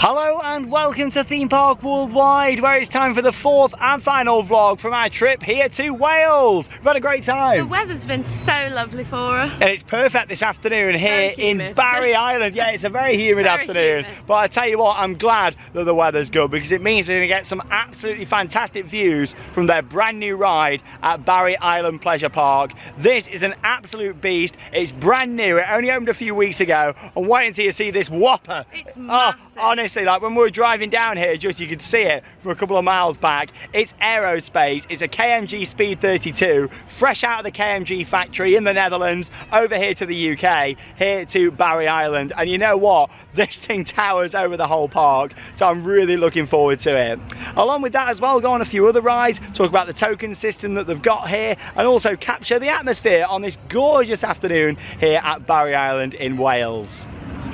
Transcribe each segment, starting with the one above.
Hello and welcome to Theme Park Worldwide, where it's time for the fourth and final vlog from our trip here to Wales. We've had a great time. The weather's been so lovely for us. And it's perfect this afternoon here in Barry Island. Yeah, it's a very humid afternoon. But I tell you what, I'm glad that the weather's good because it means we're going to get some absolutely fantastic views from their brand new ride at Barry Island Pleasure Park. This is an absolute beast. It's brand new. It only opened a few weeks ago. I'm waiting until you see this whopper. It's massive. Honestly, like when we were driving down here, just you could see it from a couple of miles back. It's Aerospace. It's a KMG Speed 32, fresh out of the KMG factory in the Netherlands, over here to the UK, here to Barry Island. And you know what? This thing towers over the whole park, so I'm really looking forward to it. Along with that as well, go on a few other rides, talk about the token system that they've got here, and also capture the atmosphere on this gorgeous afternoon here at Barry Island in Wales.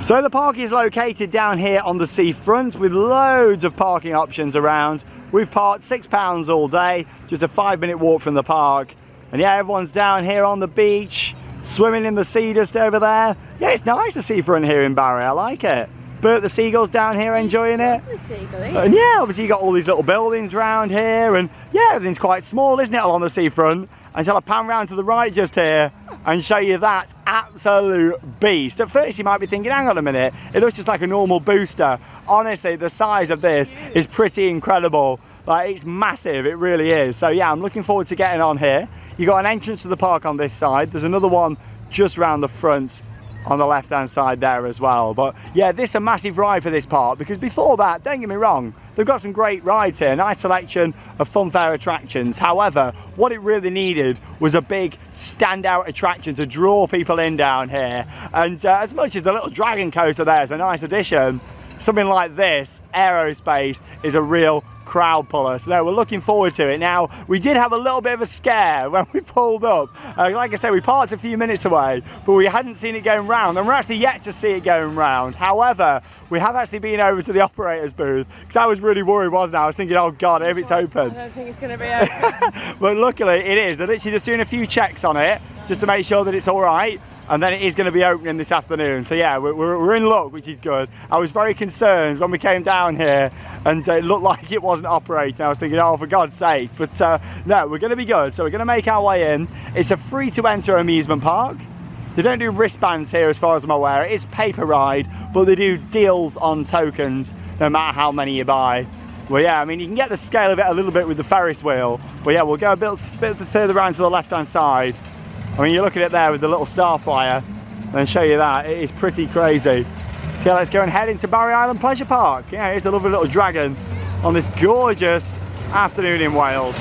So the park is located down here on the seafront with loads of parking options around. We've parked £6 all day, just a 5-minute walk from the park. And yeah, everyone's down here on the beach, swimming in the sea just over there. Yeah, it's nice the seafront here in Barry, I like it. Bert the seagull's down here enjoying it. And yeah, obviously you got all these little buildings around here, and yeah, everything's quite small, isn't it, along the seafront? Until I pan round to the right just here and show you that absolute beast. At first you might be thinking, hang on a minute, it looks just like a normal booster. Honestly, the size of this is pretty incredible. Like, it's massive, it really is. So yeah, I'm looking forward to getting on here. You got an entrance to the park on this side. There's another one just round the front on the left hand side there as well. But yeah, this is a massive ride for this park, because before that, don't get me wrong, they've got some great rides here, nice selection of funfair attractions. However, what it really needed was a big standout attraction to draw people in down here. And as much as the little dragon coaster there is a nice addition, something like this, Aerospace, is a real crowd puller. So no, we're looking forward to it. Now, we did have a little bit of a scare when we pulled up. Like I said, we parked a few minutes away, but we hadn't seen it going round, and we're actually yet to see it going round. However, we have actually been over to the operator's booth, because I was really worried, wasn't I? I was thinking, oh God, if it's open. I don't think it's going to be open. But luckily it is. They're literally just doing a few checks on it, just to make sure that it's all right. And then it is going to be opening this afternoon. So yeah, we're in luck, which is good. I was very concerned when we came down here and it looked like it wasn't operating. I was thinking, oh, for God's sake. But no, we're going to be good. So we're going to make our way in. It's a free to enter amusement park. They don't do wristbands here as far as I'm aware. It is paper ride, but they do deals on tokens no matter how many you buy. Well, yeah, I mean, you can get the scale of it a little bit with the Ferris wheel. But yeah, we'll go a bit further around to the left-hand side. I mean, you look at it there with the little star flyer, and show you that, it is pretty crazy. So yeah, let's go and head into Barry Island Pleasure Park. Yeah, here's a lovely little dragon on this gorgeous afternoon in Wales.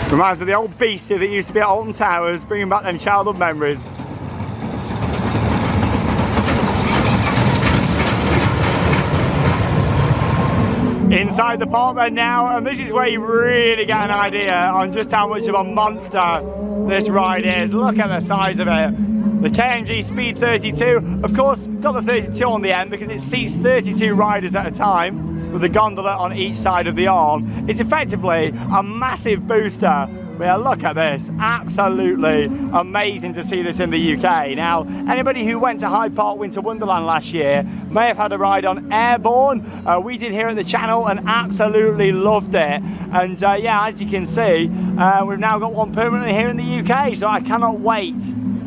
Reminds me of the old beastie that used to be at Alton Towers, bringing back them childhood memories. Inside the park then now, and this is where you really get an idea on just how much of a monster this ride is. Look at the size of it. The KMG Speed 32, of course, got the 32 on the end because it seats 32 riders at a time with a gondola on each side of the arm. It's effectively a massive booster. Yeah, look at this, absolutely amazing to see this in the UK. Now, anybody who went to Hyde Park Winter Wonderland last year may have had a ride on Airborne. We did here at the channel and absolutely loved it. And yeah, as you can see, we've now got one permanently here in the UK, so I cannot wait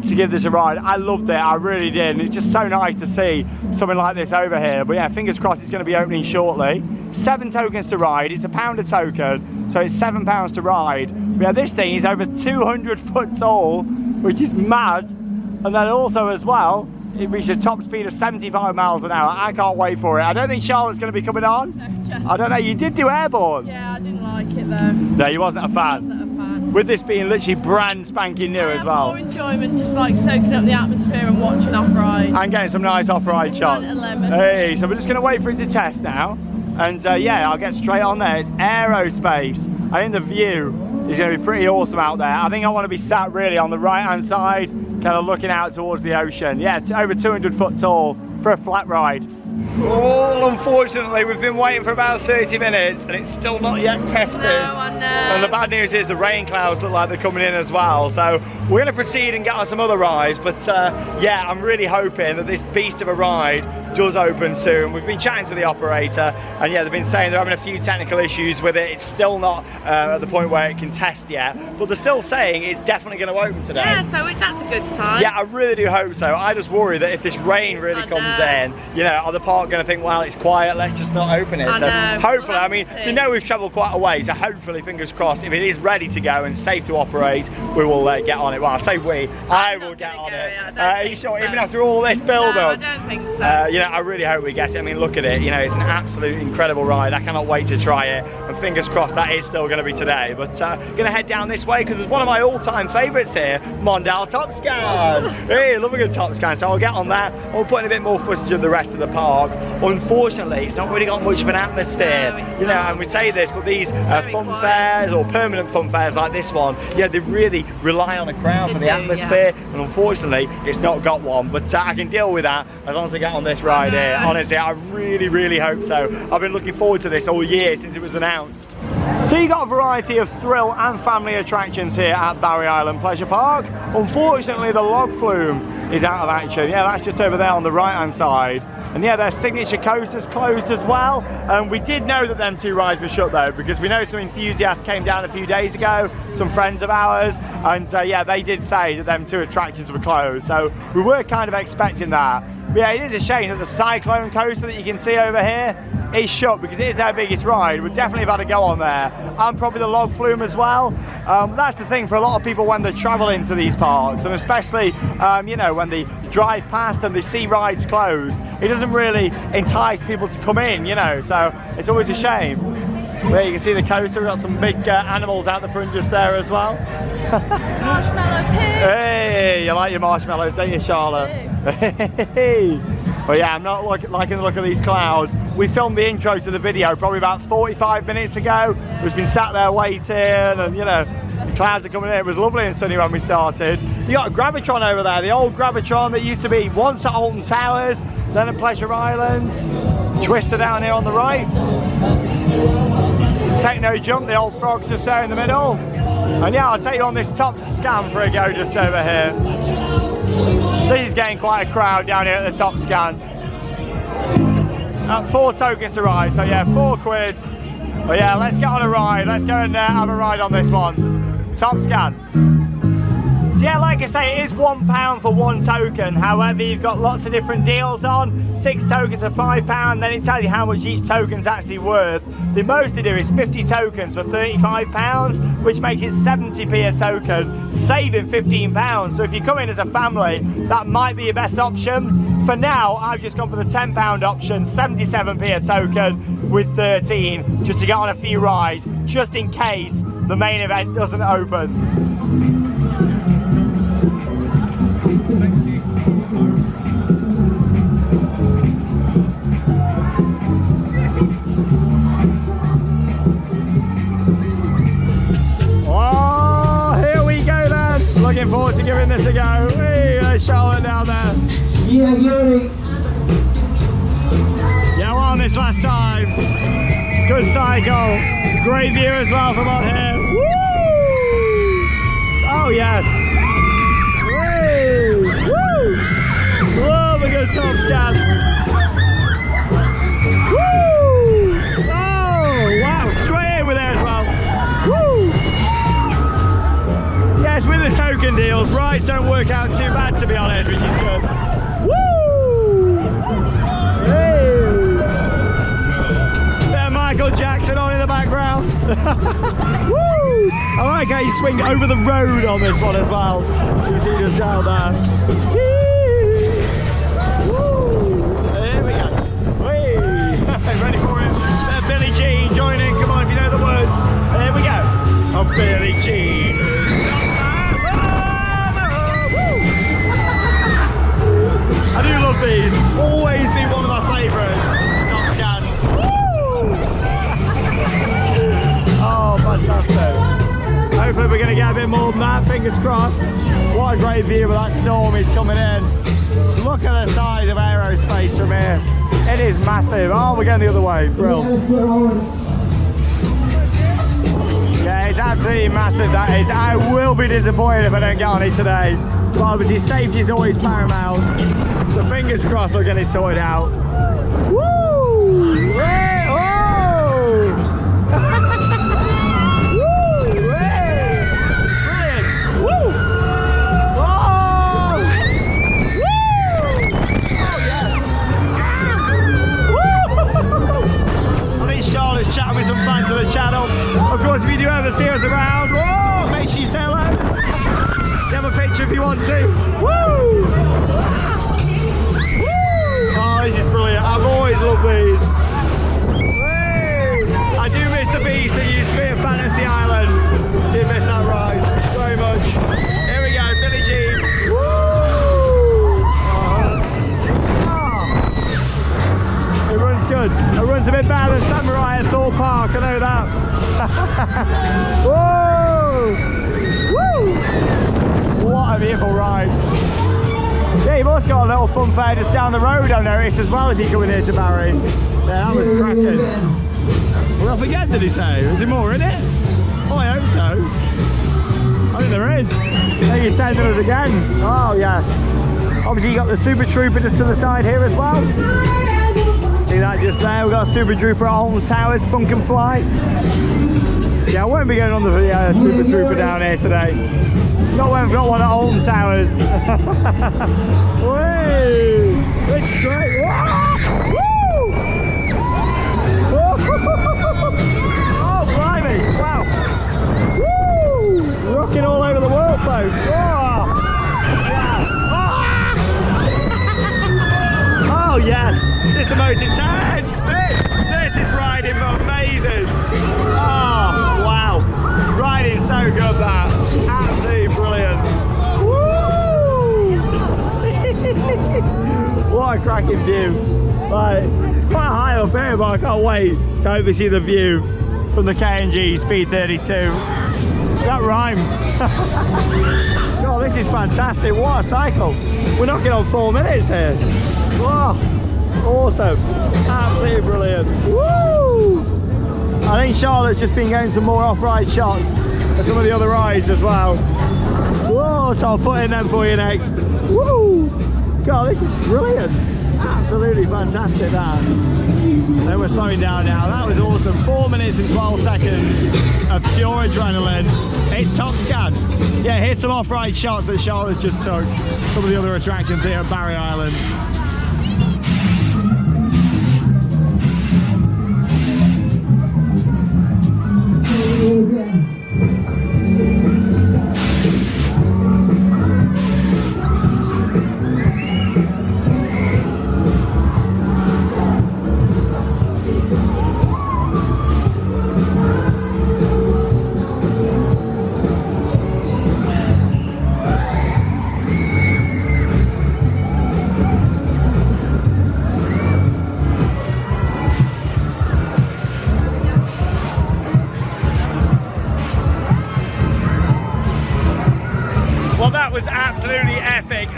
to give this a ride. I loved it, I really did, and it's just so nice to see something like this over here. But yeah, fingers crossed it's going to be opening shortly. 7 tokens to ride, it's £1 a token, so it's £7 to ride. But yeah, this thing is over 200 foot tall, which is mad. And then also as well, it reaches a top speed of 75 miles an hour. I can't wait for it. I don't think Charlotte's going to be coming on. No, I don't know, you did do Airborne. Yeah, I didn't like it though. No, you wasn't a fan. I wasn't a fan. With this being literally brand spanking new as well. More enjoyment just like soaking up the atmosphere and watching off-ride. And getting some nice off-ride shots. Hey, so we're just going to wait for it to test now. And yeah, I'll get straight on there. It's Aerospace. I think the view is going to be pretty awesome out there. I think I want to be sat really on the right-hand side, kind of looking out towards the ocean. Yeah, it's over 200 foot tall for a flat ride. Oh, unfortunately, we've been waiting for about 30 minutes and it's still not yet tested. No, I know. And the bad news is the rain clouds look like they're coming in as well. So we're going to proceed and get on some other rides, but yeah, I'm really hoping that this beast of a ride does open soon. We've been chatting to the operator, and yeah, they've been saying they're having a few technical issues with it. It's still not at the point where it can test yet, but they're still saying it's definitely going to open today. Yeah, so that's a good sign. Yeah, I really do hope so. I just worry that if this rain really comes in, you know, are the park going to think, well, it's quiet, let's just not open it. So hopefully, I mean, you know, we've travelled quite a way, so hopefully, fingers crossed, if it is ready to go and safe to operate, we will get on it. Well, I say we, I will get on it. Are you sure? So. Even after all this build-up? No, I don't think so. You know, I really hope we get it. I mean, look at it. You know, it's an absolute incredible ride. I cannot wait to try it. And fingers crossed that is still going to be today. But going to head down this way because there's one of my all-time favourites here, Mondale Top Scan. Hey, love a good top scan. So I'll get on that. I'll put in a bit more footage of the rest of the park. Unfortunately, it's not really got much of an atmosphere. No, you know, and we say this, but these fun fairs or permanent fun fairs like this one, yeah, they really rely on a crowd for the atmosphere. Yeah. And unfortunately, it's not got one. But I can deal with that as long as I get on this ride here. Honestly, I really hope so. I've been looking forward to this all year since it was announced. So you got a variety of thrill and family attractions here at Barry Island Pleasure Park. Unfortunately, the log flume is out of action. Yeah, that's just over there on the right hand side. And yeah, their signature coaster's closed as well. We did know that them two rides were shut though, because we know some enthusiasts came down a few days ago, some friends of ours, and yeah, they did say that them two attractions were closed. So we were kind of expecting that. But yeah, it is a shame that the Cyclone coaster that you can see over here is shut because it is their biggest ride. We'd definitely have had to go on there, and probably the log flume as well. That's the thing for a lot of people when they're traveling to these parks, and especially you know, when they drive past and they see rides closed, it doesn't really entice people to come in, you know, so it's always a shame. There you can see the coaster. We've got some big animals out the front just there as well. Marshmallow pig. Hey, you like your marshmallows, don't you, Charlotte? Hey. But yeah, I'm not liking the look of these clouds. We filmed the intro to the video probably about 45 minutes ago. We've been sat there waiting, and you know, the clouds are coming in. It was lovely and sunny when we started. You got a Gravitron over there, the old Gravitron that used to be once at Alton Towers, then at Pleasure Islands. Twister down here on the right. Techno Jump, the old frog's just there in the middle. And yeah, I'll take you on this top scan for a go just over here. This is getting quite a crowd down here at the top scan. 4 tokens to ride, so yeah, 4 quid. But yeah, let's get on a ride. Let's go and have a ride on this one. Top scan. So yeah, like I say, it is £1 for 1 token. However, you've got lots of different deals on. 6 tokens are £5, then it tells you how much each token's actually worth. The most they do is 50 tokens for £35, which makes it 70p a token, saving £15. So if you come in as a family, that might be your best option. For now, I've just gone for the £10 option, 77p a token with 13, just to get on a few rides, just in case the main event doesn't open. Looking forward to giving this a go. Hey, there's Charlotte down there. Yeah, Yuri. Yeah, well, on this last time. Good cycle. Great view as well from on here. Woo! Oh, yes. Woo! Woo! Love a good top scan. Woo! Oh, wow. Straight in with there as well. Woo! Yes, with the token deals, rides don't work out too bad, to be honest, which is good. Woo! Hey! Bit of Michael Jackson on in the background. Woo! I like how you swing over the road on this one as well. You see just down there. Woo! Here we go. Whee! Ready for it? Billie Jean, join in. Come on, if you know the words. Here we go. Oh, Billie Jean. I do love these, always been one of my favourites, top scans. Woo! Oh, fantastic. Hopefully we're going to get a bit more than that, fingers crossed. What a great view, but that storm is coming in. Look at the size of Aerospace from here. It is massive. Oh, we're going the other way, bro. Yeah, Yeah, is absolutely massive, that is. I will be disappointed if I don't get on it today. But obviously safety is always paramount. So fingers crossed we'll get it sorted out. Woo! Hey, oh! Charlotte's chatting with some fans of the channel. Of course, if you do ever see us around, whoa, make sure you say hello. Have a picture if you want to. Woo! Woo! Oh, this is brilliant. I've always loved these. Woo! I do miss the beast that used to be at Fantasy Island. Did miss that ride very much. Here we go, Billie Jean. It runs good. It runs a bit better than Samurai at Thorpe Park, I know that. Whoa! Woo! What a beautiful ride. Yeah, you've also got a little fun fair just down the road, I noticed, as well, as you come in here to Barry. Yeah, that was cracking. Well, I forget, did he say? Is there more in it? Oh, I hope so. I think there is. There you sending us again. Oh, yes. Obviously, you got the Super Trooper just to the side here as well. See that just there? We've got a Super Trooper at Alton Towers, Funk and Fly. Yeah, I won't be going on the Super Trooper down here today. Not when I've got one at Alton Towers. Whee! It's great. Woo! Oh, blimey! Wow! Woo! Rocking all over the world, folks. Oh, yeah. Oh yes! This is the most intense bit! This is riding amazing! Oh, wow! Riding so good, that! Absolutely brilliant! Woo! What a cracking view! Like, it's quite high up here, but I can't wait to hopefully see the view from the K&G Speed 32. That rhymed! God, this is fantastic! What a cycle! We're knocking on 4 minutes here! Whoa! Awesome! Absolutely brilliant! Woo! I think Charlotte's just been getting some more off-ride shots of some of the other rides as well. Whoa! So I'll put in them for you next. Woo! God, this is brilliant! Absolutely fantastic, that. Then we're slowing down now. That was awesome. 4 minutes and 12 seconds of pure adrenaline. It's top scan. Yeah, here's some off-ride shots that Charlotte just took. Some of the other attractions here at Barry Island.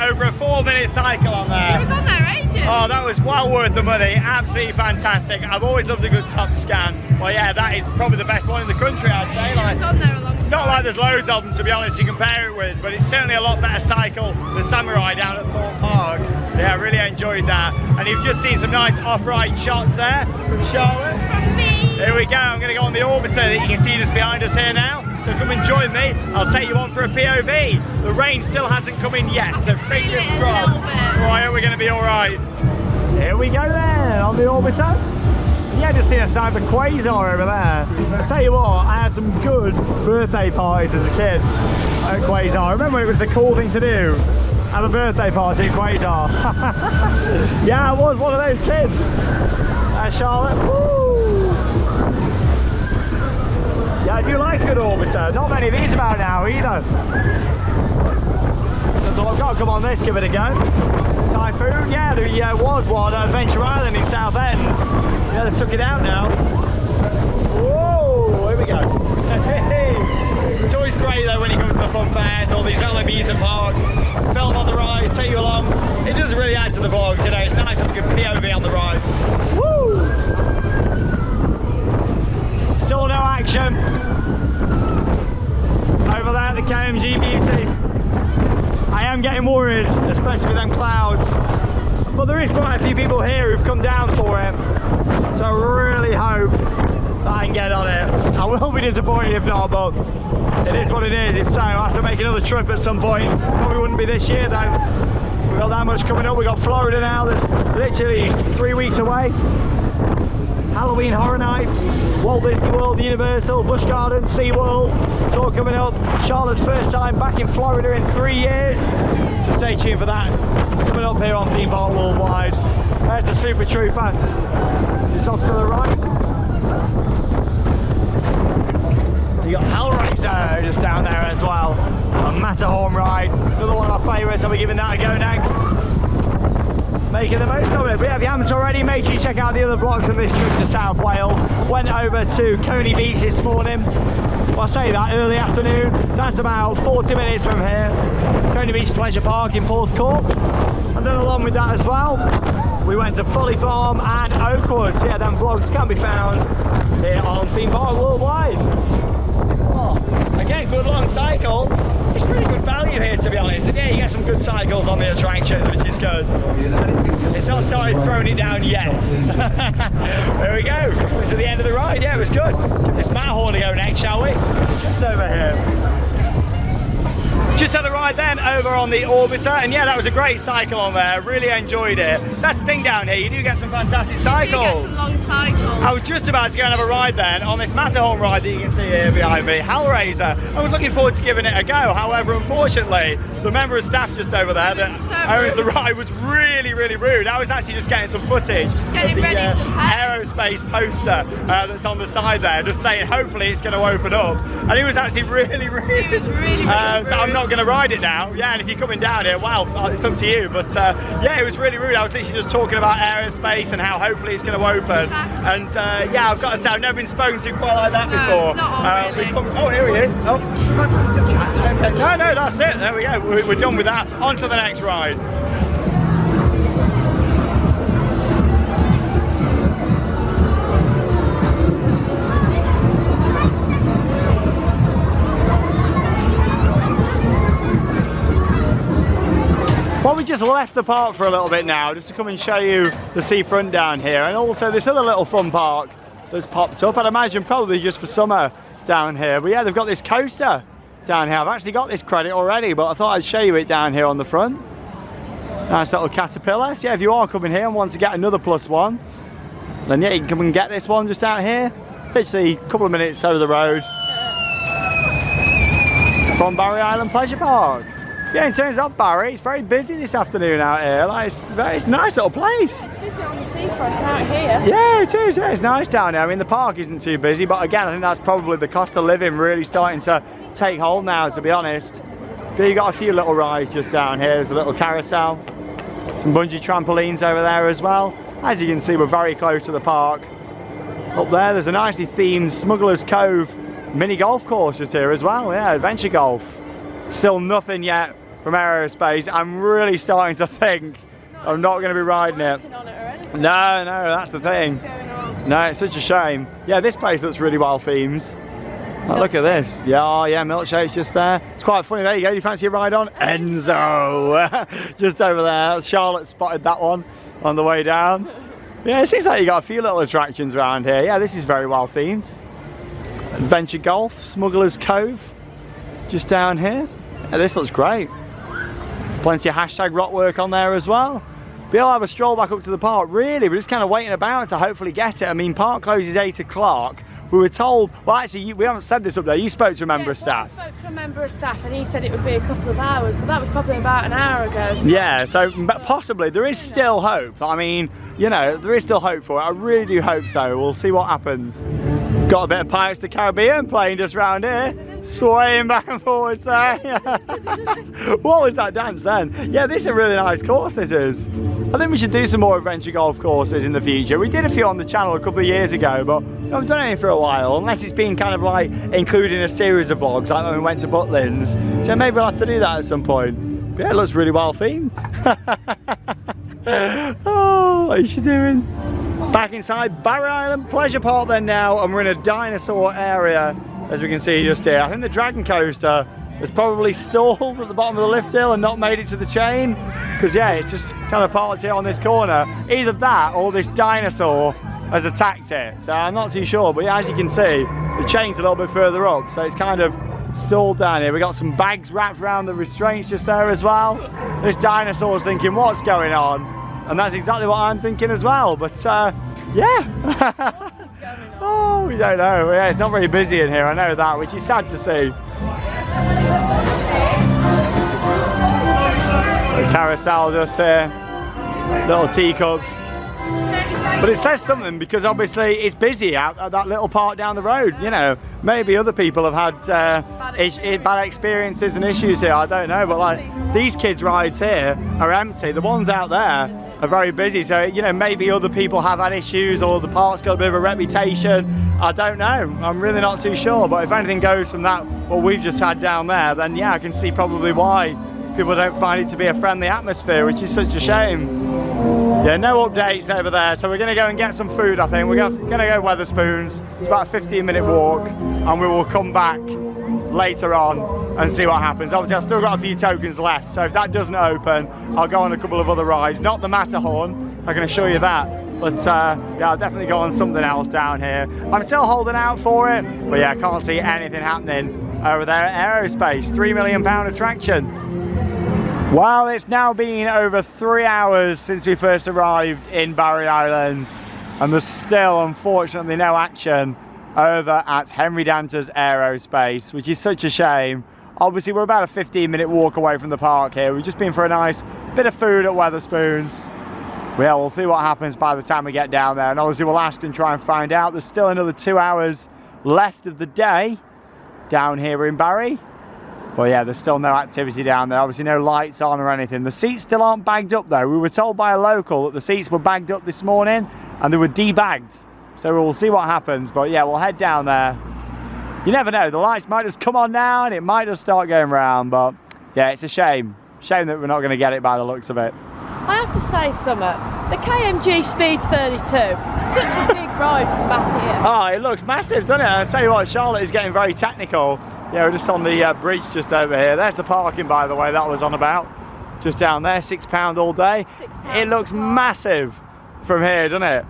Over a 4-minute cycle on there. It was on there ages. Oh, that was well worth the money. Absolutely fantastic. I've always loved a good top scan. Well, yeah, that is probably the best one in the country, I'd say. Like, it's on there a long time. Not like there's loads of them, to be honest, you compare it with, but it's certainly a lot better cycle than Samurai down at Thorpe Park. Yeah, I really enjoyed that. And you've just seen some nice off-ride shots there from Charlotte. Here we go. I'm going to go on the orbiter that you can see just behind us here now. So come and join me. I'll take you on for a POV. The rain still hasn't come in yet, so fingers crossed. Oh, I hope we're going to be all right. Here we go then, on the orbiter. Yeah, just seen a sign for Quasar over there. I'll tell you what, I had some good birthday parties as a kid at Quasar. I remember it was the cool thing to do. Have a birthday party at Quasar. Yeah, I was one of those kids. Charlotte. Woo! Yeah, I do like a good orbiter. Not many of these about now either. So I thought, I've got to come on this, give it a go. Typhoon, yeah, there was one at Adventure Island in Southend. Yeah, they took it out now. Whoa, here we go. It's always great though when it comes to the fun fairs, all these little amusement parks. Film on the rides, take you along. It does really add to the vlog today. It's nice to have a good POV on the rides. Woo! Still no action. quite a few people here who've come down for it, so I really hope that I can get on it. I will be disappointed if not, but it is what it is. If so, I'll have to make another trip at some point. Probably wouldn't be this year though. We've got that much coming up. We've got Florida now, that's literally 3 weeks away. Halloween Horror Nights, Walt Disney World, Universal, Busch Gardens, SeaWorld, it's all coming up. Charlotte's first time back in Florida in 3 years, so stay tuned for that. Coming up here on Theme Park Worldwide. There's the Super Trooper, it's off to the right. You got Hellraiser just down there as well. A Matterhorn ride, another one of our favourites. I'll be giving that a go next. Making the most of it. But yeah, if you haven't already, make sure you check out the other vlogs on this trip to South Wales. Went over to Coney Beach this morning. Well, I say that, early afternoon. That's about 40 minutes from here. Coney Beach Pleasure Park in Porthcawl. And then along with that as well, we went to Folly Farm and Oakwood. So yeah, them vlogs can be found here on Theme Park Worldwide. Oh, again, good long cycle. It's pretty good value here, to be honest. And yeah, you get some good cycles on the attractions, which is good. It's not started throwing it down yet. There we go. It's at the end of the ride. Yeah, it was good. This Matterhorn to go next, shall we? Just over here. Just had a ride then over on the Orbiter, and yeah, that was a great cycle on there. Really enjoyed it. That's the thing down here, you do get some fantastic cycles. You get some long cycles. I was just about to go and have a ride then on this Matterhorn ride that you can see here behind me, Hellraiser. I was looking forward to giving it a go. However, unfortunately, the member of staff just over there that owns the ride was really, really rude. I was actually just getting some footage of the Aerospace poster that's on the side there, just saying hopefully it's going to open up. And he was actually really rude. He was really rude. So I'm not going to ride it now. Yeah, and if you're coming down here, well, it's up to you. But yeah, it was really rude. I was literally just talking about Aerospace and how hopefully it's going to open. And yeah, I've got to say, I've never been spoken to quite like that before. Not really. Oh, here he is. Oh. No, that's it. There we go. We're done with that. On to the next ride. Well, we just left the park for a little bit now, just to come and show you the seafront down here, and also this other little fun park that's popped up. I'd imagine probably just for summer down here. But yeah, they've got this coaster down here. I've actually got this credit already, but I thought I'd show you it down here on the front. Nice little caterpillar. So yeah, if you are coming here and want to get another +1, then yeah, you can come and get this one just out here. Literally a couple of minutes over the road from Barry Island Pleasure Park. Yeah, in terms of Barry, it's very busy this afternoon out here. Like, it's a nice little place. It's busy on the seafront out here. Yeah, it is. Yeah, it's nice down there. I mean, the park isn't too busy, but again, I think that's probably the cost of living really starting to take hold now, to be honest. But you've got a few little rides just down here. There's a little carousel, some bungee trampolines over there as well. As you can see, we're very close to the park. Up there's a nicely themed Smuggler's Cove mini golf course just here as well. Yeah, adventure golf. Still nothing yet from Aerospace. I'm really starting to think I'm not going to be riding it. No, that's the thing. No, it's such a shame. Yeah, this place looks really well themed. Oh, look at this. Yeah, yeah, milkshake's just there. It's quite funny. There you go. You fancy a ride on? Enzo. Just over there. Charlotte spotted that one on the way down. Yeah, it seems like you got a few little attractions around here. Yeah, this is very well themed. Adventure golf, Smuggler's Cove, just down here. Yeah, this looks great. Plenty of hashtag rock work on there as well. We'll have a stroll back up to the park. Really, we're just kind of waiting about to hopefully get it. I mean, park closes 8 o'clock. We were told, well actually we haven't said this up there, you spoke to a member of staff. I spoke to a member of staff and he said it would be a couple of hours, but that was probably about an hour ago. So. Yeah, so possibly, there is still hope. I mean, you know, there is still hope for it. I really do hope so. We'll see what happens. Got a bit of Pirates of the Caribbean playing just around here. Swaying back and forwards there. What was that dance then? Yeah, this is a really nice course, this is. I think we should do some more adventure golf courses in the future. We did a few on the channel a couple of years ago, but we haven't done any for a while, unless it's been kind of like included in a series of vlogs, like when we went to Butlins. So maybe we'll have to do that at some point. But yeah, it looks really well themed. Oh, what is she doing? Back inside Barry Island Pleasure Park then now, and we're in a dinosaur area, as we can see just here. I think the Dragon Coaster has probably stalled at the bottom of the lift hill and not made it to the chain. because yeah, it's just kind of parked here on this corner. Either that or this dinosaur has attacked it, so I'm not too sure. But yeah, as you can see, the chain's a little bit further up, so it's kind of stalled down here. We got some bags wrapped around the restraints just there as well. This dinosaur's thinking, what's going on? And that's exactly what I'm thinking as well. But yeah. What is going on? Oh, we don't know. Yeah, it's not very busy in here, I know that, which is sad to see. The carousel just here, little teacups. But it says something, because obviously it's busy out at that little park down the road. You know, maybe other people have had bad experiences and issues here, I don't know. But like, these kids' rides here are empty. The ones out there are very busy, so you know, maybe other people have had issues, or the park's got a bit of a reputation. I don't know, I'm really not too sure. But if anything goes from that, what we've just had down there, then yeah, I can see probably why people don't find it to be a friendly atmosphere, which is such a shame. Yeah, no updates over there, so we're going to go and get some food. I think we're going to go Wetherspoons. It's about a 15-minute walk, and we will come back later on and see what happens. Obviously, I've still got a few tokens left, so if that doesn't open, I'll go on a couple of other rides. Not the Matterhorn, I can assure you that, but yeah, I'll definitely go on something else down here. I'm still holding out for it, but yeah, I can't see anything happening over there at Aerospace. £3 million attraction. Well, it's now been over 3 hours since we first arrived in Barry Island, and there's still, unfortunately, no action over at Henry Danter's Aerospace, which is such a shame. Obviously, we're about a 15-minute walk away from the park here. We've just been for a nice bit of food at Wetherspoons. Well, we'll see what happens by the time we get down there, and obviously we'll ask and try and find out. There's still another 2 hours left of the day down here in Barry. But yeah, there's still no activity down there. Obviously no lights on or anything. The seats still aren't bagged up though. We were told by a local that the seats were bagged up this morning and they were debagged. So we'll see what happens. But yeah, we'll head down there. You never know, the lights might just come on now and it might just start going round. But yeah, it's a shame. Shame that we're not going to get it by the looks of it. I have to say something. The KMG Speed 32, such a big ride from back here. Oh, it looks massive, doesn't it? I'll tell you what, Charlotte is getting very technical. Yeah, we're just on the bridge just over here. There's the parking, by the way, that was on about. Just down there, £6 all day. It looks massive from here, doesn't it?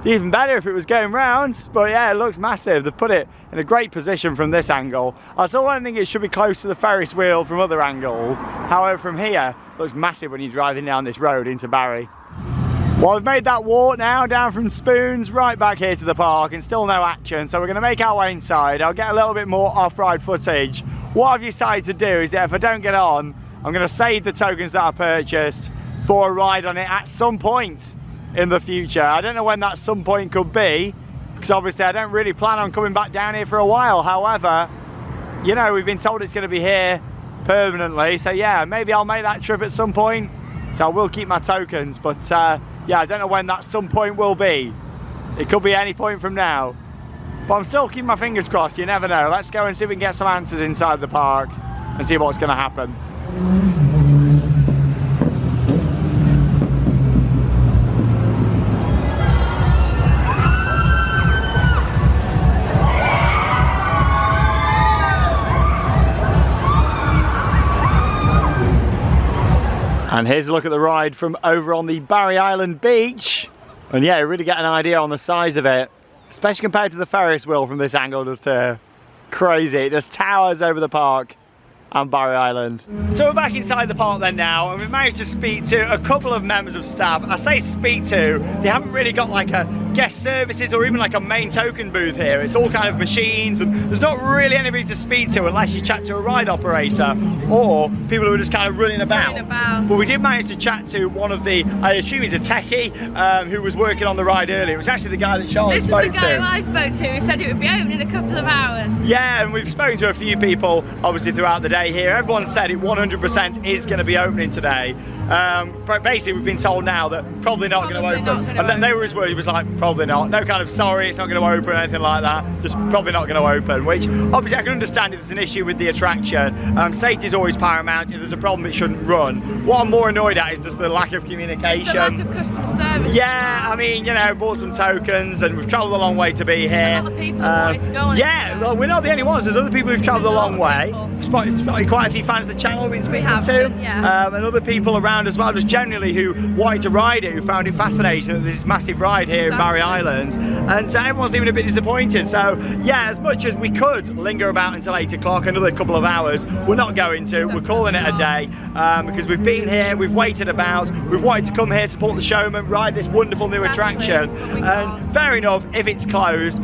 Even better if it was going round, but yeah, it looks massive. They've put it in a great position from this angle. I still don't think it should be close to the Ferris wheel from other angles. However, from here, it looks massive when you're driving down this road into Barry. Well, we've made that walk now down from Spoons right back here to the park and still no action, so we're going to make our way inside. I'll get a little bit more off-ride footage. What I've decided to do is that if I don't get on, I'm going to save the tokens that I purchased for a ride on it at some point in the future. I don't know when that some point could be, because obviously I don't really plan on coming back down here for a while. However, you know, we've been told it's going to be here permanently, so yeah, maybe I'll make that trip at some point. So I will keep my tokens, but yeah, I don't know when that some point will be. It could be any point from now. But I'm still keeping my fingers crossed, you never know. Let's go and see if we can get some answers inside the park and see what's going to happen. And here's a look at the ride from over on the Barry Island beach. And yeah, you really get an idea on the size of it, especially compared to the Ferris wheel from this angle just here. Crazy, it just towers over the park and Barry Island. So we're back inside the park then now, and we've managed to speak to a couple of members of staff. I say speak to, they haven't really got like a guest services or even like a main token booth here. It's all kind of machines, and there's not really anybody to speak to unless you chat to a ride operator or people who are just kind of running about. But we did manage to chat to one of the, I assume he's a techie, who was working on the ride earlier. It was actually the guy that Charlotte spoke to. This is the guy who I spoke to, who said it would be open in a couple of hours. Yeah, and we've spoken to a few people obviously throughout the day here. Everyone said it 100% is going to be opening today. But basically we've been told now that probably not going to open. And then they were his words, he was like, probably not. No kind of sorry, it's not going to open or anything like that. Just probably not going to open, which obviously I can understand if there's an issue with the attraction. Safety is always paramount. If there's a problem, it shouldn't run. What I'm more annoyed at is just the lack of communication. The lack of customer service. service. Yeah, I mean, you know, bought some tokens and we've travelled a long way to be here. A lot of people wanting to go on it. Yeah, well, we're not the only ones. There's other people who've travelled a long way. Spotted quite a few fans of the channel we've been speaking to. Yeah. And other people around as well, just generally who wanted to ride it, who found it fascinating, this massive ride here in Barry Island. And everyone's even a bit disappointed. So, yeah, as much as we could linger about until 8 o'clock, another couple of hours, we're not going to. We're calling it a day because we've been here, we've waited about, we've wanted to come here, support the showman, ride this wonderful new attraction. And fair enough, if it's closed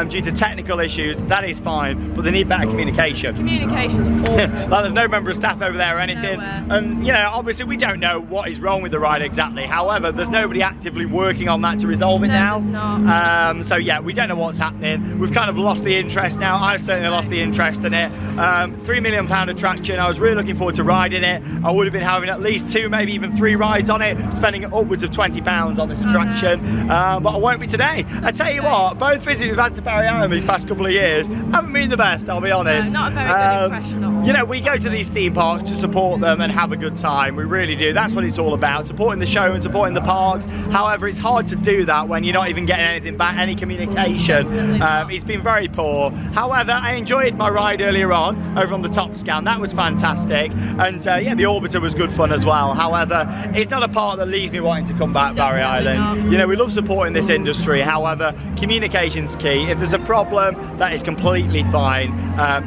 due to technical issues, that is fine, but they need better communication. Communication's awful. Like there's no member of staff over there or anything. Nowhere. And you know, obviously we don't know what is wrong with the ride exactly. However, there's nobody actively working on that to resolve it now. There's not. So yeah, we don't know what's happening. We've kind of lost the interest now. I've certainly lost the interest in it. £3 million attraction. I was really looking forward to riding it. I would have been having at least 2, maybe even 3 rides on it, spending upwards of £20 on this attraction. But I won't be today. I tell you what, both visits we've had to Barry Island these past couple of years haven't been the best, I'll be honest. No, not a very good impression at all. You know, we go to these theme parks to support them and have a good time. We really do. That's what it's all about. Supporting the show and supporting the parks. However, it's hard to do that when you're not even getting anything back, any communication. It's been very poor. However, I enjoyed my ride earlier on over on the top scan. That was fantastic. And yeah, the Orbiter was good fun as well. However, it's not a part that leaves me wanting to come back Barry Island. Not. You know, we love supporting this industry. However, communication's key. If there's a problem, that is completely fine.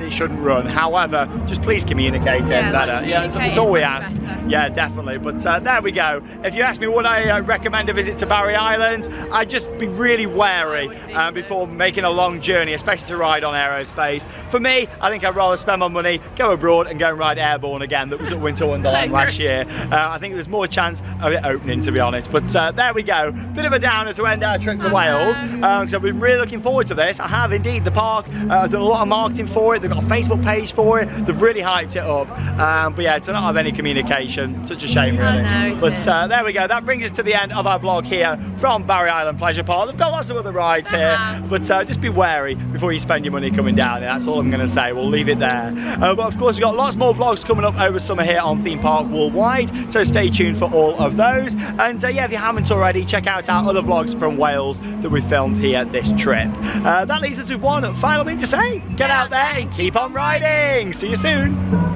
It shouldn't run. However, just please communicate it better. Yeah, that's all we ask. Better. Yeah, definitely. But there we go. If you ask me would I recommend a visit to Barry Island, I'd just be really wary before making a long journey, especially to ride on Aerospace. For me, I think I'd rather spend my money, go abroad and go and ride Airborne again, that was at Winter Wonderland last year. I think there's more chance of it opening, to be honest. But there we go. Bit of a downer to end our trip to Wales. So I've been really looking forward to this. I have indeed. The park, I've done a lot of marketing for it. They've got a Facebook page for it. They've really hyped it up. But yeah, to not have any communication, such a shame really. No, But there we go. That brings us to the end of our vlog here from Barry Island Pleasure Park. They've got lots of other rides here, but just be wary before you spend your money coming down here. That's all I'm going to say. We'll leave it there. But of course, we've got lots more vlogs coming up over summer here on Theme Park Worldwide, so stay tuned for all of those. And yeah, if you haven't already, check out our other vlogs from Wales that we filmed here this trip. That leaves us with one final thing to say. Get out there and keep on riding. See you soon.